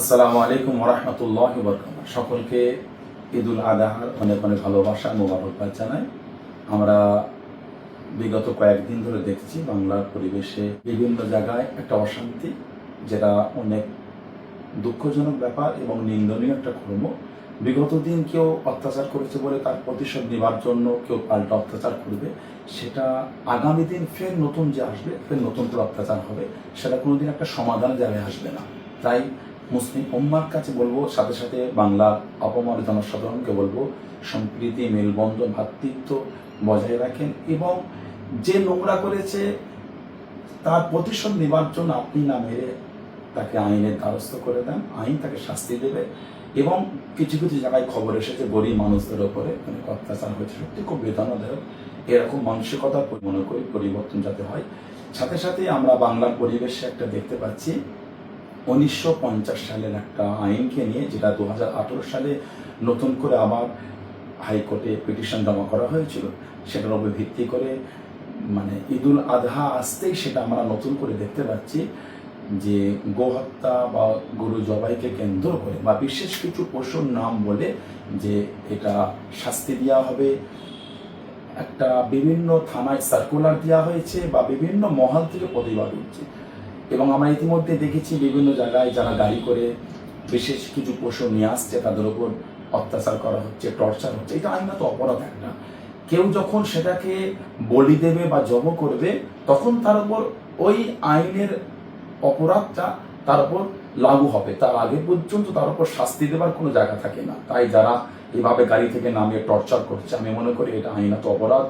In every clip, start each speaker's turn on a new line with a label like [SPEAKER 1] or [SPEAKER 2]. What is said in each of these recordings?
[SPEAKER 1] আসসালামু আলাইকুম ওয়া রাহমাতুল্লাহি ওয়া বারাকাতুহু। সকলকে ঈদুল আযহার অনেক অনেক ভালোবাসা মোবারকবাদ জানাই। আমরা বিগত কয়েকদিন ধরে দেখছি বাংলার পরিবেশে বিভিন্ন জায়গায় একটা অশান্তি, যেটা অনেক দুঃখজনক ব্যাপার এবং নিন্দনীয় একটা কর্ম। বিগত দিন কেউ অত্যাচার করেছে বলে তার প্রতিশোধ নেবার জন্য কেউ পাল্টা অত্যাচার করবে, সেটা আগামী দিন ফের নতুন যে আসবে, ফের নতুন করে অত্যাচার হবে, সেটা কোনোদিন একটা সমাধানের জায়গায় আসবে না। তাই মুসলিম উম্মার কাছে বলবো, সাথে সাথে বাংলার অপমানিত জনসাধারণকে বলবো, সম্প্রীতি, মেলবন্ধন, ভ্রাতৃত্ব বজায় রাখেন এবং যে নোংরা করেছে তার প্রতিশোধ নেবার জন্য আপনি না মেরে তাকে আইনের দ্বারস্থ করে দেন, আইন তাকে শাস্তি দেবে। এবং কিছু কিছু জায়গায় খবর এসেছে গরিব মানুষদের ওপরে অনেক অত্যাচার হয়েছে, সত্যি খুব বেদনাদায়ক। এরকম মানসিকতার মনে করি পরিবর্তন যাতে হয়। সাথে সাথে আমরা বাংলার পরিবেশে একটা দেখতে পাচ্ছি 1950 সালের একটা আইনকে নিয়ে, যেটা 2018 সালে নতুন করে আবার হাইকোর্টে পিটিশন জমা করা হয়েছিল। সেটার উপর ভিত্তি করে ঈদুল আযহা আসতেই সেটা আমরা নতুন করে দেখতে পাচ্ছি যে গোহত্যা বা গরু জবাইকে কেন্দ্র করে বা বিশেষ কিছু পশুর নাম বলে যে এটা শাস্তি দেওয়া হবে, একটা বিভিন্ন থানায় সার্কুলার দেওয়া হয়েছে বা বিভিন্ন মহল থেকে প্রতিবাদ হচ্ছে। এবং আমরা ইতিমধ্যে দেখেছি বিভিন্ন জায়গায় যারা গাড়ি করে বিশেষ কিছু পশু নিয়ে আসছে তাদের উপর অত্যাচার করা হচ্ছে, টর্চার হচ্ছে। এটা আইনত অপরাধ একটা। কেউ যখন সেটাকে বলি দেবে বা জব করবে, তখন তার উপর ওই আইনের অপরাধটা তার উপর লাগু হবে। তার আগে পর্যন্ত তার উপর শাস্তি দেবার কোনো জায়গা থাকে না। তাই যারা এভাবে গাড়ি থেকে নামিয়ে টর্চার করছে, আমি মনে করি এটা আইনত অপরাধ।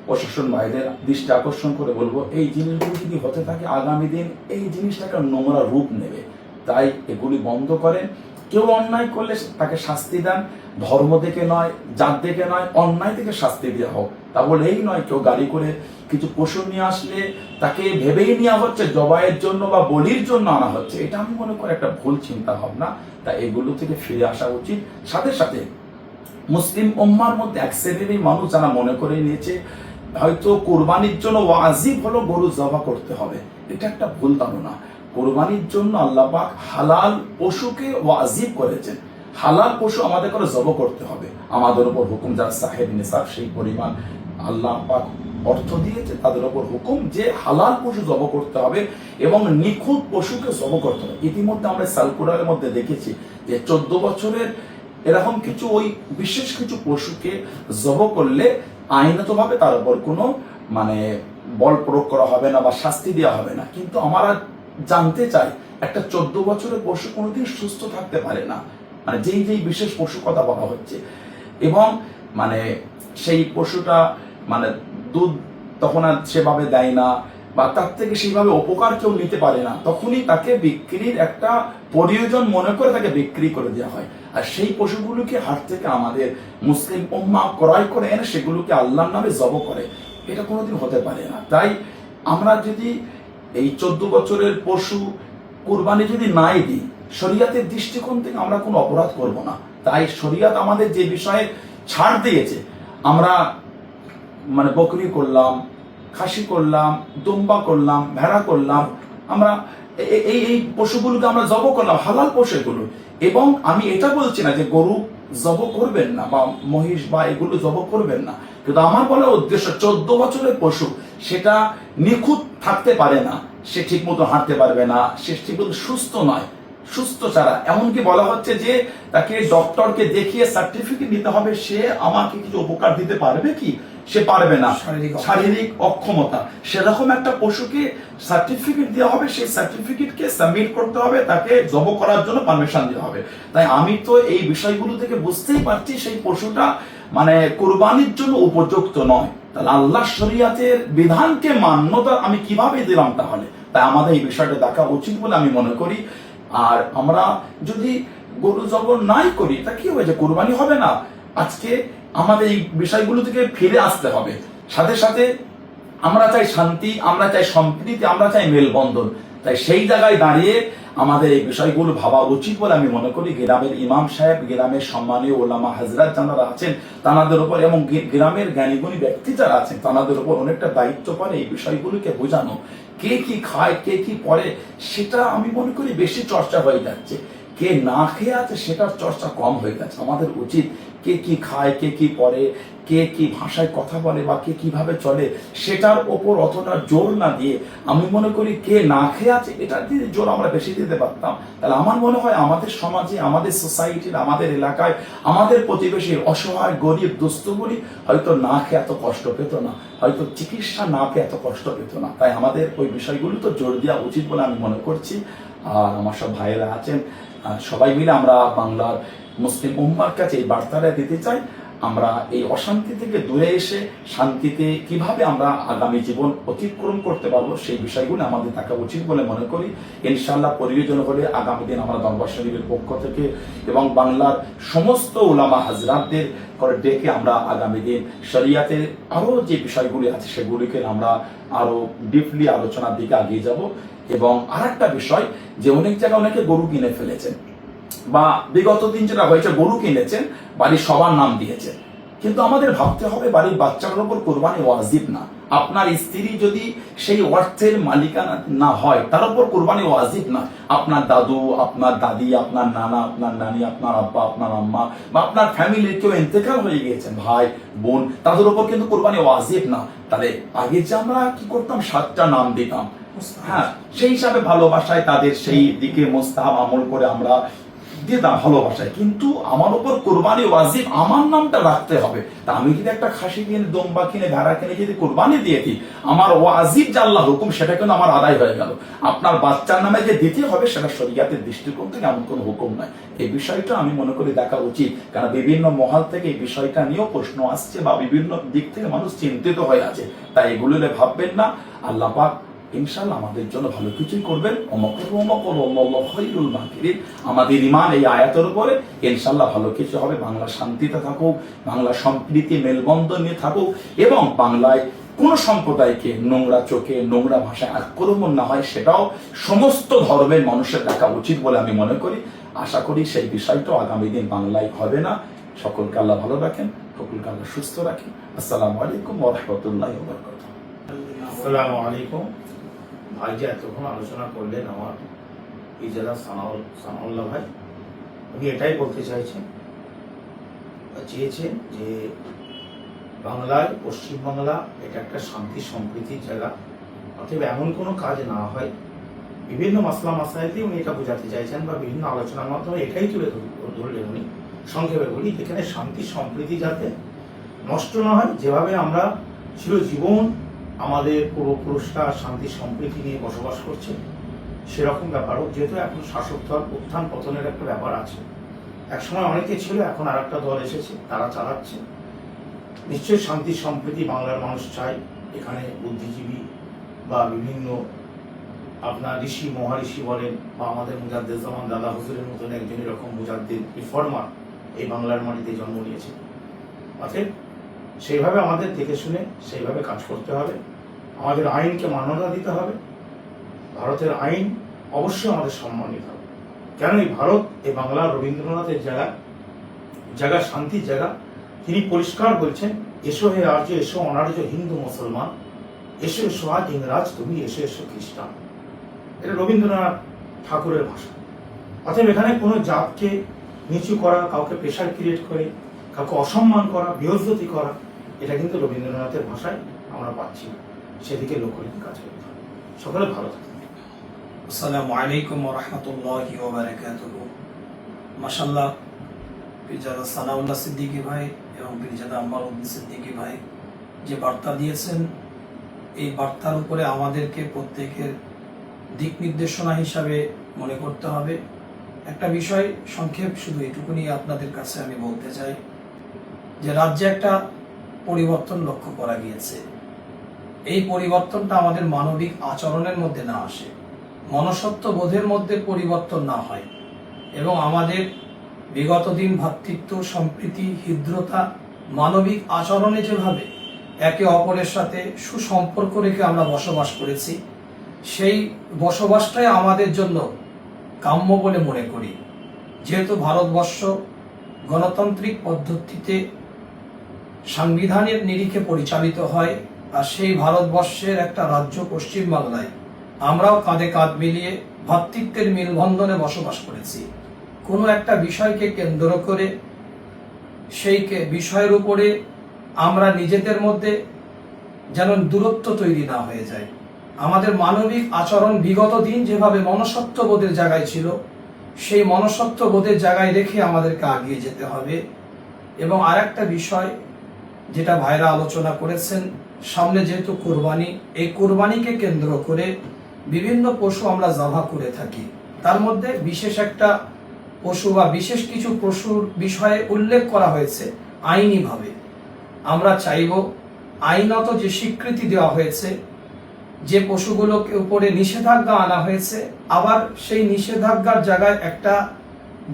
[SPEAKER 1] প্রশাসন ভাইদের দৃষ্টি আকর্ষণ করে বলবো, এই জিনিসগুলো যদি হতে থাকে আগামী দিন এই জিনিসটাকে নোংরা রূপ নেবে। তাই এগুলি বন্ধ করেন। কেউ অন্যায় করলে তাকে শাস্তি দেন, ধর্ম থেকে নয়, জাত থেকে নয়, অন্যায় থেকে শাস্তি দেওয়া হোক। তা বলে এই নয় কেউ গাড়ি করে কিছু পশু নিয়ে আসলে তাকে ভেবেই নেওয়া হচ্ছে জবাইয়ের জন্য বা বলির জন্য আনা হচ্ছে। এটা আমি মনে করি একটা ভুল চিন্তা ভাবনা। তা এগুলো থেকে ফিরে আসা উচিত। সাথে সাথে মুসলিম উম্মার মধ্যে এক শ্রেণীর মানুষ যারা মনে করে নিয়েছে হয়তো কোরবানির জন্য ওয়াজিব হলো গরু জবাই করতে হবে, এটা একটা ভুল ধারণা। কোরবানির জন্য আল্লাহ পাক হালাল পশুকে ওয়াজিব করেছেন। হালাল পশু আমাদের করে জবাই করতে হবে, আমাদের উপর হুকুম। যারা সাহেব নিসাব সেই পরিমাণ আল্লাহ পাক অর্থ দিয়েছে, তাদের উপর হুকুম যে হালাল পশু জবাই করতে হবে এবং নিখুঁত পশুকে জবাই করতে হবে। ইতিমধ্যে আমরা সার্কুলারের মধ্যে দেখেছি যে 14 বছরের এরকম কিছু ওই বিশেষ কিছু পশুকে জবাই করলে আইনতভাবে তার উপর কোনো বল প্রয়োগ করা হবে না বা শাস্তি দেওয়া হবে না। কিন্তু আমরা জানতে চাই, একটা 14 বছরের পশু কোনোদিন সুস্থ থাকতে পারে না, যেই যেই বিশেষ পশু কথা বলা হচ্ছে। এবং সেই পশুটা দুধ তখন আর সেভাবে দেয় না বা তার থেকে সেইভাবে উপকার কেউ নিতে পারে না, তখনই তাকে বিক্রির একটা প্রয়োজন মনে করে তাকে বিক্রি করে দেওয়া হয়। আর সেই পশুগুলোকে হাট থেকে আমাদের মুসলিম উম্মাহ ক্রয় করে এনে সেগুলোকে আল্লাহর নামে জবাই করে, এটা কোনোদিন হতে পারে না। তাই আমরা যদি এই 14 বছরের পশু কুরবানি যদি নাই দিই, শরিয়াতের দৃষ্টিকোণ থেকে আমরা কোনো অপরাধ করব না। তাই শরিয়াত আমাদের যে বিষয়ে ছাড় দিয়েছে, আমরা বকরি করলাম, খাসি করলাম, দুম্বা করলাম, ভেড়া করলাম, আমরা এই পশুগুলোকে আমরা জবাই করলাম, হালাল পশু এগুলো। এবং আমি এটা বলছি না যে গরু জবাই করবেন না বা মহিষ বা এগুলো জবাই করবেন না, কিন্তু আমার বলার উদ্দেশ্য 14 বছরের পশু সেটা নিখুঁত থাকতে পারে না, সে ঠিক মতো হাঁটতে পারবে না, সে ঠিক মতো সুস্থ নয়, সুস্থ ছাড়া এমনকি বলা হচ্ছে যে তাকে ডক্টরকে দেখিয়ে সার্টিফিকেট নিতে হবে, সে আমাকে কিছু উপকার দিতে পারবে কি, সে পারবে না, শারীরিক অক্ষমতা। সেরকম একটা পশুকে সার্টিফিকেট দেওয়া হবে, সেই সার্টিফিকেটকে সাবমিট করতে হবে, তাকে জবাই করার জন্য পারমিশন দেওয়া হবে। তাই আমি তো এই বিষয়গুলো থেকে বুঝতেই পারছি সেই পশুটা কুরবানির জন্য উপযুক্ত নয়। তাহলে আল্লাহ শরিয়াতের বিধানকে মান্যতা আমি কিভাবে দিলাম? তাহলে তাই আমাদের এই বিষয়টা দেখা উচিত বলে আমি মনে করি। আর আমরা যদি গরু জবাই নাই করি তা কি হয়েছে, কুরবানি হবে না। আজকে আমাদের এই বিষয়গুলো থেকে ফিরে আসতে হবে। সাথে সাথে আমরা চাই শান্তি, আমরা চাই সম্প্রীতি, আমরা চাই মেলবন্ধন। তাই সেই জায়গায় দাঁড়িয়ে আমাদের এই বিষয়গুলো ভাবা উচিত বলে আমি মনে করি। গ্রামের ইমাম সাহেব, গ্রামের সম্মানীয় ওলামা হাজরাত যারা আছেন তাদের উপর এবং গ্রামের জ্ঞানীগুণী ব্যক্তি যারা আছেন তাদের উপর অনেকটা দায়িত্ব পড়ে এই বিষয়গুলোকে বোঝানো। কে কি খায়, কে কি পরে, সেটা আমি মনে করি বেশি চর্চা হয়ে যাচ্ছে। কে না খেয়ে আছে সেটার চর্চা কম হয়ে গেছে। আমাদের উচিত কে কি খায়, কে কি পড়ে, কে কি ভাষায় কথা বলে বা কে কিভাবে চলে সেটার ওপর অতটা জোর না দিয়ে আমি মনে করি কে না খেয়ে আছে এটার দিয়ে জোর আমরা বেশি দিতে পারতাম। তাহলে আমার মনে হয় আমাদের সমাজে, আমাদের সোসাইটির, আমাদের এলাকায়, আমাদের প্রতিবেশীর অসহায় গরিব দুস্থগুলি হয়তো না খেয়ে এত কষ্ট পেত না, হয়তো চিকিৎসা না পেয়ে এত কষ্ট পেত না। তাই আমাদের ওই বিষয়গুলো তো জোর দেওয়া উচিত বলে আমি মনে করছি। আর আমার সব ভাইয়েরা আছেন, সবাই মিলে আমরা বাংলার মুসলিম উম্মার কাছে এই বার্তাটা দিতে চাই, আমরা এই অশান্তি থেকে দূরে এসে শান্তিতে কিভাবে আমরা আগামী জীবন অতিক্রম করতে পারবো সেই বিষয়গুলো আমাদের দেখা উচিত বলে মনে করি। ইনশাআল্লাহ প্রয়োজন হলে আগামী দিন আমরা দরবার শরীফের পক্ষ থেকে এবং বাংলার সমস্ত উলামা হাজরাতদের করে ডেকে আমরা আগামী দিন শরিয়াতের আরো যে বিষয়গুলি আছে সেগুলিকে আমরা আরো ডিপলি আলোচনার দিকে এগিয়ে যাব। এবং আরেকটা বিষয় যে অনেক জায়গায় অনেকে গরু কিনে ফেলেছেন বা বিগত দিন যেটা হয়েছে গরু কিনেছেন, বাড়ির সবার নাম দিয়েছেন, কিন্তু আমাদের ভাবতে হবে বাড়ির বাচ্চাগুলোর উপর কোরবানি ওয়াজিব না। আপনার স্ত্রী যদি সেই অর্থের মালিকানা না হয় তার উপর কোরবানি ওয়াজিব না। আপনার দাদু, আপনার দাদি, আপনার নানা, আপনার নানি, আপনার আব্বা, আপনার আম্মা বা আপনার ফ্যামিলির কেউ ইন্তেকাল হয়ে গিয়েছেন, ভাই বোন, তাদের উপর কিন্তু কোরবানি ওয়াজিব না। তাহলে আগে যে আমরা কি করতাম 7টা নাম দিতাম, হ্যাঁ, সেই হিসাবে ভালোবাসায় তাদের সেই দিকে মোস্তাহাব আমল করে আমরা দিতাম ভালোবাসায়, কিন্তু আমার উপর কোরবানি ওয়াজিব, আমার নামটা রাখতে হবে। তা আমি যদি একটা খাসি কিনে, দম্বা কিনে, ভেড়া কিনে যদি কোরবানি দিয়ে দিই, আমার ওয়াজিব যে আল্লাহ হুকুম সেটা কিন্তু আমার আদায় হয়ে গেল। আপনার বাচ্চার নামে যে দিতে হবে সেটা শরিয়াতের দৃষ্টিকোণ থেকে এমন কোনো হুকুম নয়। এই বিষয়টা আমি মনে করি দেখা উচিত, কারণ বিভিন্ন মহল থেকে এই বিষয়টা নিয়েও প্রশ্ন আসছে বা বিভিন্ন দিক থেকে মানুষ চিন্তিত হয়ে আছে। তাই এগুলো ভাববেন না, আল্লাহ পাক ইনশাআল্লাহ আমাদের জন্য ভালো কিছুই করবেন। আমাদের ইমান এই আয়াতের উপরে ইনশাআল্লাহ ভালো কিছু হবে। বাংলা শান্তিতে থাকুক, বাংলা সম্প্রীতি মেলবন্ধন নিয়ে থাকুক এবং বাংলায় কোন সম্প্রদায়কে নোংরা চোখে, নোংরা ভাষায় আক্রমণ না হয়, সেটাও সমস্ত ধর্মের মানুষের দেখা উচিত বলে আমি মনে করি। আশা করি সেই বিষয়টা আগামী দিন বাংলায় হবে না। সকলকে আল্লাহ ভালো রাখেন, সকলকে আল্লাহ সুস্থ রাখেন। আসসালামু আলাইকুম ওয়া রাহমাতুল্লাহি ওয়া বারাকাতুহু।
[SPEAKER 2] আসসালামু আলাইকুম। ভাই যে এতক্ষণ আলোচনা করলেন আমার ইজারা সানাউল্লাহ ভাই, উনি এটাই বলতে চেয়েছেন যে বাংলায়, পশ্চিমবাংলা এটা একটা শান্তি সম্প্রীতির জায়গা, অতএব এমন কোনো কাজ না হয়। বিভিন্ন মাসলা মাসাইলে উনি এটা বোঝাতে চাইছেন বা বিভিন্ন আলোচনার মাধ্যমে এটাই তুলে ধরলেন উনি। সংক্ষেপে বলি, এখানে শান্তি সম্প্রীতি যাতে নষ্ট না হয়, যেভাবে আমরা চিরজীবন আমাদের পূর্বপুরুষরা শান্তি সম্প্রীতি নিয়ে বসবাস করছে সেরকম ব্যাপারও, যেহেতু এখন শাসক দল উত্থান পতনের একটা ব্যাপার আছে। একসময় অনেকে ছিল, এখন আর একটা দল এসেছে, তারা চালাচ্ছে। নিশ্চয়ই শান্তি সম্প্রীতি বাংলার মানুষ চায়। এখানে বুদ্ধিজীবী বা বিভিন্ন আপনার ঋষি মহারিষি বলেন বা আমাদের মুজাদ্দেদজামান দাদা হুজুরের মতন একজন এরকম মুজাদ্দিদ রিফর্মার এই বাংলার মাটিতে জন্ম নিয়েছে। অতএব সেইভাবে আমাদের দেখে শুনে সেইভাবে কাজ করতে হবে। আমাদের আইনকে মান্যতা দিতে হবে। ভারতের আইন অবশ্যই আমাদের সম্মান দিতে হবে। কেন এই ভারত, এই বাংলা রবীন্দ্রনাথের জায়গা শান্তির জায়গা। তিনি পরিষ্কার বলছেন, এসো হে আর্য, এসো অনার্য হিন্দু মুসলমান, এসো এসো আজ ইংরাজ তুমি, এসো এসো খ্রিস্টান। এটা রবীন্দ্রনাথ ঠাকুরের ভাষা। অতএব এখানে কোনো জাতকে নিচু করা, কাউকে প্রেশার ক্রিয়েট করে কাউকে অসম্মান করা, বেইজ্জতি করা, এটা কিন্তু রবীন্দ্রনাথের ভাষায় আমরা পাচ্ছি না। সেদিকে লক্ষ্য রেখে কাজ করতে হবে। সকলে ভালো থাকুন।
[SPEAKER 3] আসসালামু আলাইকুম ওয়া রাহমাতুল্লাহি ওয়া বারাকাতুহু। মাশাআল্লাহ, পীরজাদা সানাউল্লাহ সিদ্দিকী ভাই এবং পীরজাদা আম্মার উদ্দিন সিদ্দিকী ভাই যে বার্তা দিয়েছেন, এই বার্তার উপরে আমাদেরকে প্রত্যেকের দিক নির্দেশনা হিসাবে মনে করতে হবে। একটা বিষয় সংক্ষেপ শুধু এটুকুনি আপনাদের কাছে আমি বলতে চাই যে রাজ্যে একটা পরিবর্তন লক্ষ্য করা গিয়েছে। এই পরিবর্তনটা আমাদের মানবিক আচরণের মধ্যে না আসে, মনসত্ব বোধের মধ্যে পরিবর্তন না হয় এবং আমাদের বিগত দিন ভ্রাতৃত্ব, সম্প্রীতি, হৃদ্রতা, মানবিক আচরণে যেভাবে একে অপরের সাথে সুসম্পর্ক রেখে আমরা বসবাস করেছি, সেই বসবাসটাই আমাদের জন্য কাম্য বলে মনে করি। যেহেতু ভারতবর্ষ গণতান্ত্রিক পদ্ধতিতে সাংবিধানের নিরিখে পরিচালিত হয়, আর সেই ভারতবর্ষের একটা রাজ্য পশ্চিমবাংলায় আমরাও কাঁধে কাঁধ মিলিয়ে ভ্রাতৃত্বের মেলবন্ধনে বসবাস করেছি। কোনো একটা বিষয়কে কেন্দ্র করে সেই বিষয়ের উপরে আমরা নিজেদের মধ্যে যেন দূরত্ব তৈরি না হয়ে যায়। আমাদের মানবিক আচরণ বিগত দিন যেভাবে মনসত্ত্ববোধের জায়গায় ছিল, সেই মনসত্ত্ববোধের জায়গায় রেখে আমাদেরকে এগিয়ে যেতে হবে। এবং আরেকটা বিষয় যেটা ভাইরা আলোচনা করেছেন, সামনে যেহেতু কুরবানি, এই কুরবানিকে কেন্দ্র করে বিভিন্ন পশু আমরা জবাহ করে থাকি। তার মধ্যে বিশেষ একটা পশু বা বিশেষ কিছু পশুর বিষয়ে উল্লেখ করা হয়েছে আইনিভাবে। আমরা চাইব আইনত যে স্বীকৃতি দেওয়া হয়েছে, যে পশুগুলোকে উপরে নিষেধাজ্ঞা আনা হয়েছে, আবার সেই নিষেধাজ্ঞার জায়গায় একটা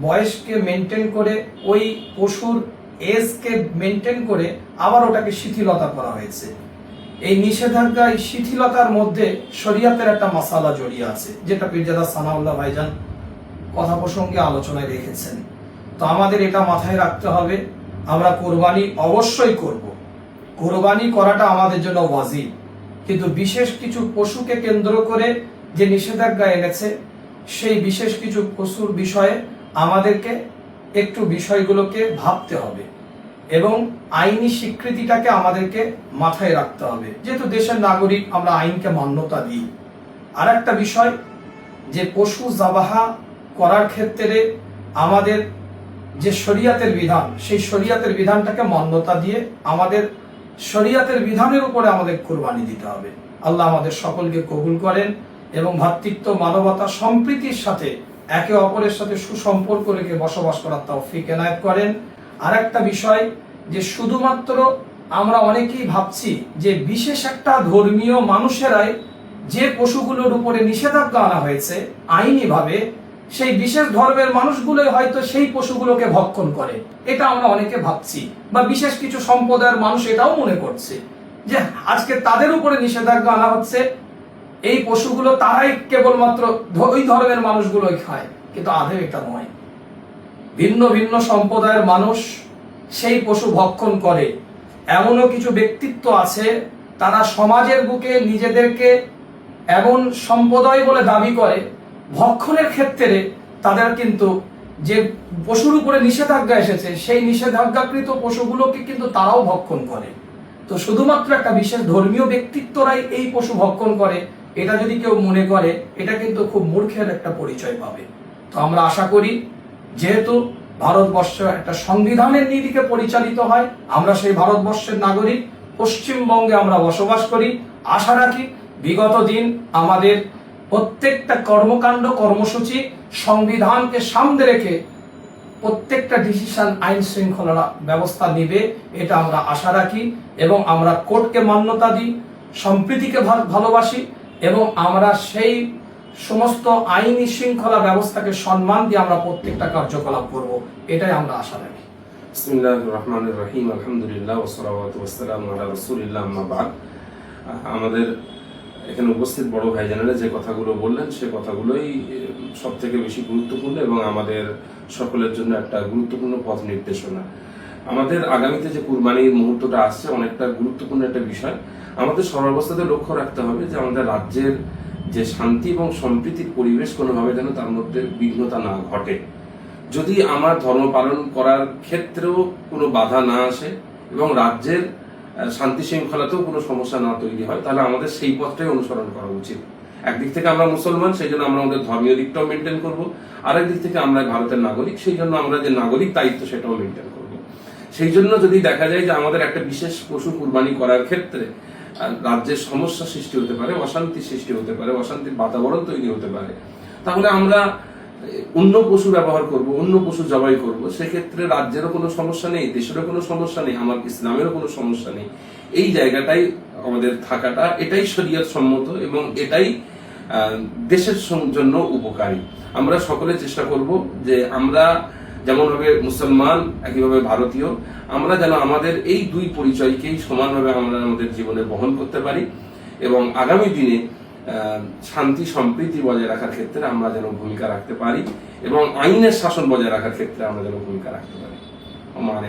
[SPEAKER 3] বয়সকে মেনটেন করে, ওই পশুর এজকে মেনটেন করে আবার ওটাকে শিথিলতা করা হয়েছে। এই নিষেধাজ্ঞা, এই শিথিলতার মধ্যে শরিয়াতের একটা মাসালা জড়িয়ে আছে, যেটা পীরজাদা সানাউল্লাহ ভাইজান কথা প্রসঙ্গে আলোচনায় রেখেছেন। তো আমাদের এটা মাথায় রাখতে হবে, আমরা কোরবানি অবশ্যই করব, কোরবানি করাটা আমাদের জন্য ওয়াজিব, কিন্তু বিশেষ কিছু পশুকে কেন্দ্র করে যে নিষেধাজ্ঞা এনেছে, সেই বিশেষ কিছু পশুর বিষয়ে আমাদেরকে একটু বিষয়গুলোকে ভাবতে হবে এবং আইনি স্বীকৃতিটাকে আমাদেরকে মাথায় রাখতে হবে। যেহেতু দেশের নাগরিক, আমরা আইনকে মান্যতা দিই। আর একটা বিষয়, যে পশু জাবাহা করার ক্ষেত্রে আমাদের যে শরিয়াতের বিধান, সেই শরিয়াতের বিধানটাকে মান্যতা দিয়ে আমাদের শরিয়াতের বিধানের উপরে আমাদের কুরবানি দিতে হবে। আল্লাহ আমাদের সকলকে কবুল করেন এবং ভ্রাতৃত্ব, মানবতা, সম্প্রীতির সাথে একে অপরের সাথে সুসম্পর্ক রেখে বসবাস করার তৌফিক এনায়েত করেন। আর একটা বিষয়, যে শুধুমাত্র আমরা অনেকেই ভাবছি যে বিশেষ একটা ধর্মীয় মানুষেরাই যে পশুগুলোর উপরে নিষেধাজ্ঞা আনা হয়েছে আইনিভাবে, সেই বিশেষ ধর্মের মানুষগুলোই হয়তো সেই পশুগুলোকে ভক্ষণ করে, এটা আমরা অনেকে ভাবছি, বা বিশেষ কিছু সম্প্রদায়ের মানুষ এটাও মনে করছে যে আজকে তাদের উপরে নিষেধাজ্ঞা আনা হচ্ছে, এই পশুগুলো তারাই কেবলমাত্র ওই ধর্মের মানুষগুলোই খায়, কিন্তু আদৌ এটা নয়। ভিন্ন ভিন্ন সম্প্রদায়ের মানুষ সেই পশু ভক্ষণ করে। এমনও কিছু ব্যক্তিত্ব আছে, তারা সমাজের বুকে নিজেদেরকে এমন সম্প্রদায় বলে দাবি করে, ভক্ষণের ক্ষেত্রে তাদের কিন্তু যে পশুর উপরে নিষেধাজ্ঞা এসেছে, সেই নিষেধাজ্ঞাকৃত পশুগুলোকে কিন্তু তারাও ভক্ষণ করে। তো শুধুমাত্র একটা বিশেষ ধর্মীয় ব্যক্তিত্বরাই এই পশু ভক্ষণ করে, এটা যদি কেউ মনে করে, এটা কিন্তু খুব মূর্খের একটা পরিচয় পাবে। তো আমরা আশা করি, যেহেতু ভারতবর্ষ একটা সংবিধানের নীতিকে পরিচালিত হয়, আমরা সেই ভারতবর্ষের নাগরিক, পশ্চিমবঙ্গে আমরা বসবাস করি, আশা রাখি বিগত দিন আমাদের প্রত্যেকটা কর্মকাণ্ড, কর্মসূচি সংবিধানকে সামনে রেখে প্রত্যেকটা ডিসিশন আইন শৃঙ্খলা ব্যবস্থা নিবে, এটা আমরা আশা রাখি। এবং আমরা কোর্টকে মান্যতা দিই, সম্প্রীতিকে ভালোবাসি এবং আমরা সেই সমস্ত আইনি শৃঙ্খলা ব্যবস্থাকে সম্মান দিয়ে আমরা প্রত্যেকটা কার্যকলাপ করব, এটাই আমরা আশা রাখি।
[SPEAKER 4] বিসমিল্লাহির রহমানির রহিম, আলহামদুলিল্লাহ ওয়াসসালাতু ওয়াসসালামু আলা রাসূলিল্লাহ, আম্মা বাদ। আমাদের এখানে উপস্থিত বড় ভাইজানেরা যে কথাগুলো বললেন, সে কথাগুলোই সব থেকে বেশি গুরুত্বপূর্ণ এবং আমাদের সকলের জন্য একটা গুরুত্বপূর্ণ পথ নির্দেশনা। আমাদের আগামীতে যে কুরবানির মুহূর্তটা আসছে, অনেকটা গুরুত্বপূর্ণ একটা বিষয়। আমাদের সর্বাবস্থাতে লক্ষ্য রাখতে হবে যে আমাদের রাজ্যের যে শান্তি এবং সম্প্রীতির পরিবেশ কোনোভাবে যেন তার মধ্যে বিঘ্নতা না ঘটে। যদি আমার ধর্ম পালন করার ক্ষেত্রেও কোনো বাধা না আসে এবং রাজ্যের শান্তি শৃঙ্খলাতেও কোনো সমস্যা না তৈরি হয়, তাহলে আমাদের সেই পথটাই অনুসরণ করা উচিত। একদিক থেকে আমরা মুসলমান, সেই জন্য আমরা আমাদের ধর্মীয় দিকটাও মেনটেন করবো, আরেক দিক থেকে আমরা ভারতের নাগরিক, সেই জন্য আমরা যে নাগরিক দায়িত্ব সেটাও মেনটেন করবো। সেই জন্য যদি দেখা যায় যে আমাদের একটা বিশেষ পশু কুরবানি করার ক্ষেত্রে রাজ্যের সমস্যা সৃষ্টি হতে পারে, অশান্তি সৃষ্টি হতে পারে, অশান্তির বাতাবরণ তৈরি হতে পারে, তাহলে আমরা অন্য পশু ব্যবহার করব, অন্য পশু জবাই করব। সেক্ষেত্রে রাজ্যেরও কোনো সমস্যা নেই, দেশেরও কোনো সমস্যা নেই, আমার ইসলামেরও কোনো সমস্যা নেই। এই জায়গাটাই আমাদের থাকাটা, এটাই শরীয়ত সম্মত এবং এটাই দেশের জন্য উপকারী। আমরা সকলে চেষ্টা করব যে আমরা যেমনভাবে মুসলমান, একইভাবে ভারতীয়, আমরা যেন আমাদের এই দুই পরিচয়কেই সমানভাবে আমরা আমাদের জীবনে বহন করতে পারি এবং আগামী দিনে শান্তি সম্প্রীতি বজায় রাখার ক্ষেত্রে আমরা যেন ভূমিকা রাখতে পারি এবং আইনের শাসন বজায় রাখার ক্ষেত্রে আমরা যেন ভূমিকা রাখতে পারি। আমার